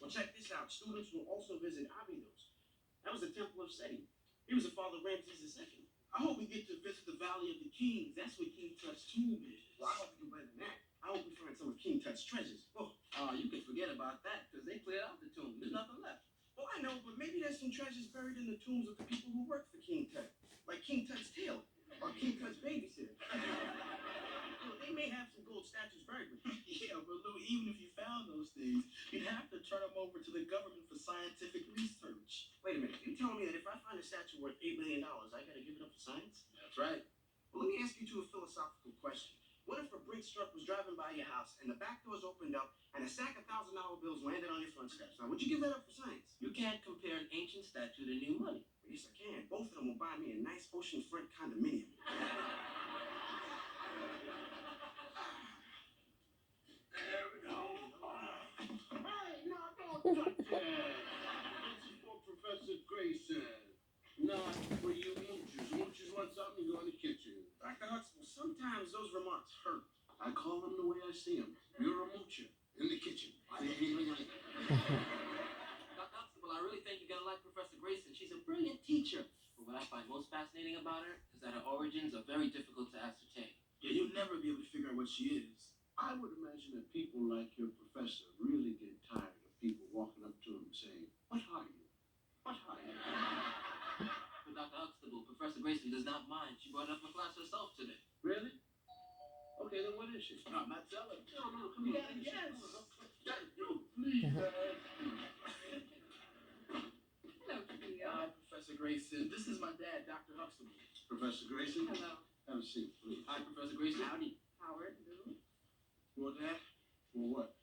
Well, check this out. Students will also visit Abydos. That was the Temple of Seti. He was the father of Ramses II. I hope we get to visit the Valley of the Kings. That's where King Tut's tomb is. Well, I hope we do better than that. I hope we find some of King Tut's treasures. Oh, you can forget about that because they cleared out the tomb. There's nothing left. Well, I know, but maybe there's some treasures buried in the tombs of the people who worked for King Tut, like King Tut's tailor or King Tut's babysitter. They may have some gold statues buried with them. Yeah, but Lou, even if you found those things, you'd have to turn them over to the government for scientific research. Wait a minute, you telling me that if I find a statue worth $8 million, I gotta give it up for science? That's right. Well, let me ask you two a philosophical question. What if a Brinks truck was driving by your house and the back doors opened up and a sack of $1,000 bills landed on your front steps? Now, would you give that up for science? You can't compare an ancient statue to new money. Well, yes, I can. Both of them will buy me a nice oceanfront condominium. There we go. Hey, no, don't touch that. This is for Professor Grayson. Not for you moochers. Moochers want something, you go in the kitchen. Dr. Huxtable, sometimes those remarks hurt. I call them the way I see them. You're a moocher in the kitchen. Dr. Huxtable, I really think you're going to like Professor Grayson. She's a brilliant teacher. But what I find most fascinating about her is that her origins are very difficult to ascertain. Yeah, you'll never be able to figure out what she is. I would imagine that people like your professor really get tired of people walking up to him saying, "What are you? What are you?" But Dr. Huxtable, Professor Grayson does not mind. She brought it up in class herself today. Really? Okay, then what is she? No, I'm not telling. No, come You on. gotta guess. You, please, Hello, Theo. Hi, Professor Grayson. This is my dad, Dr. Huxtable. Professor Grayson, Hello, have a seat, please. Hi, Professor Grayson. Howdy. Howard, Lou. Well, Dad, For what?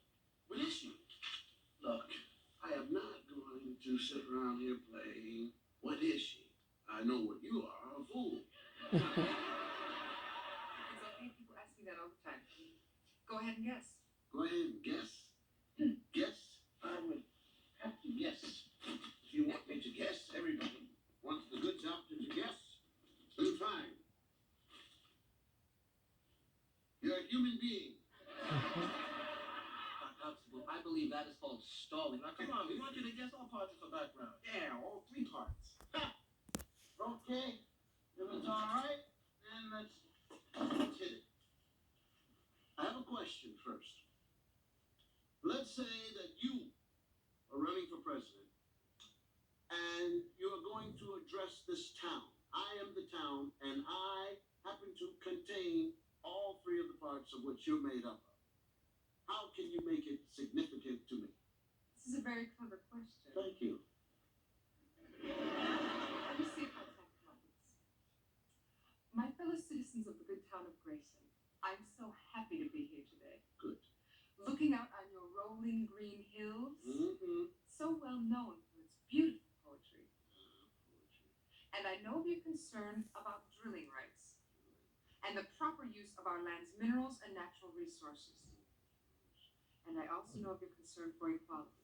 what is she? Look, I am not going to sit around here playing, what is she? I know what you are, a fool. It's okay, people ask me that all the time. Go ahead and guess. Go ahead and guess. Guess? I would have to guess. If you want me to guess, everybody wants the good doctor to guess. Then fine. You're a human being. Dr. Huxtable, I believe that is called stalling. Now, come on, we want you to guess all parts of her background. Yeah, all three parts. Okay, if it's all right, then let's hit it. I have a question first. Let's say that you are running for president and you are going to address this town. I am the town and I happen to contain all three of the parts of what you're made up of. How can you make it significant to me? This is a very clever question. Thank you. Let me see if I can help this. My fellow citizens of the good town of Grayson, I'm so happy to be here today. Good. Looking out on your rolling green hills, Mm-hmm. so well known for its beautiful poetry. And I know of your concern about drilling rights and the proper use of our land's minerals and natural resources. And I also know of your concern for equality.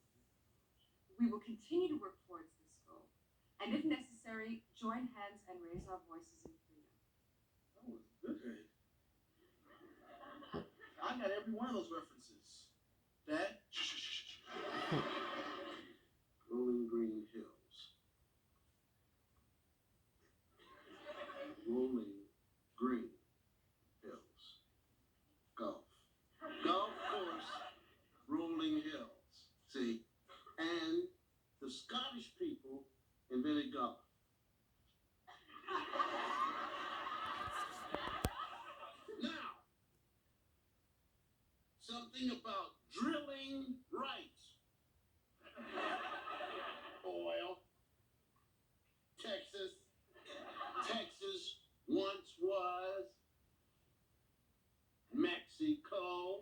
We will continue to work towards this goal, and if necessary, join hands and raise our voices in freedom. That was good. I got every one of those references. Dad? Rolling green hills. Rolling green hills. Golf. Golf course. Rolling hills. See? And the Scottish people invented golf. Now, something about drilling right. Oil. Texas. Texas once was Mexico.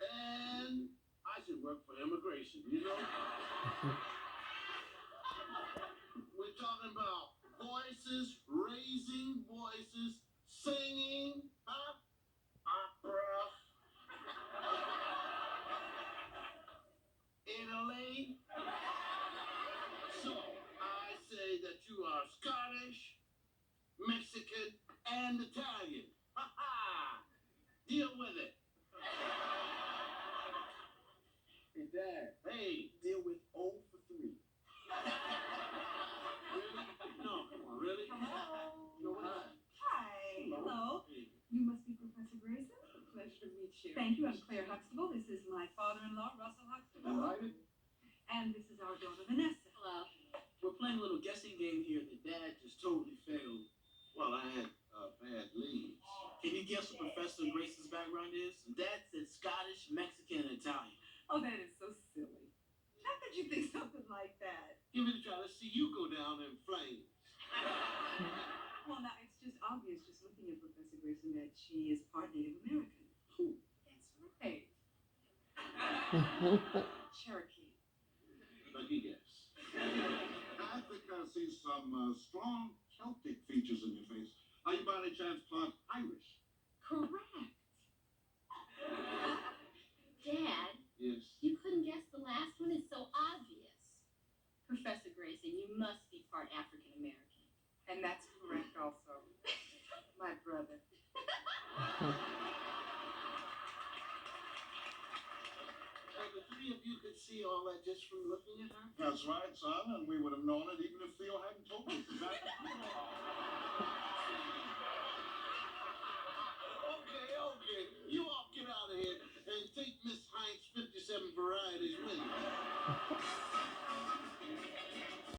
And I should work for immigration, you know? We're talking about voices, raising voices, singing, huh? Opera. Italy. So, I say that you are Scottish, Mexican, and Italian. Ha ha! Deal with it. Hey, Dad. Hey, Deal with 0 for 3. really? No, come on, really? Hello. No, what? Hi. Hello. Hey. You must be Professor Grayson. Pleasure to meet you. Thank you. I'm Clair Huxtable. This is my father-in-law, Russell Huxtable. Delighted. And this is our daughter, Vanessa. Hello. We're playing a little guessing game here that Dad just totally failed. Well, I had bad leads. Can you guess what Professor Grayson's background is? Dad said Scottish, Mexican, and Italian. Oh, that is so silly. How could you think something like that? Give it a try. Let's see you go down in flames. Well, now, it's just obvious just looking at Professor Grayson that she is part Native American. Who? That's right. Cherokee. Lucky guess. I think I see some strong Celtic features in your face. Are you by any chance part Irish? Correct. Dad, Yes. you couldn't guess the last one. It's so obvious. Professor Grayson, you must be part African American. And that's correct also. My brother. The three of you could see all that just from looking at her? That's right, son, and we would have known it even if Theo hadn't told us.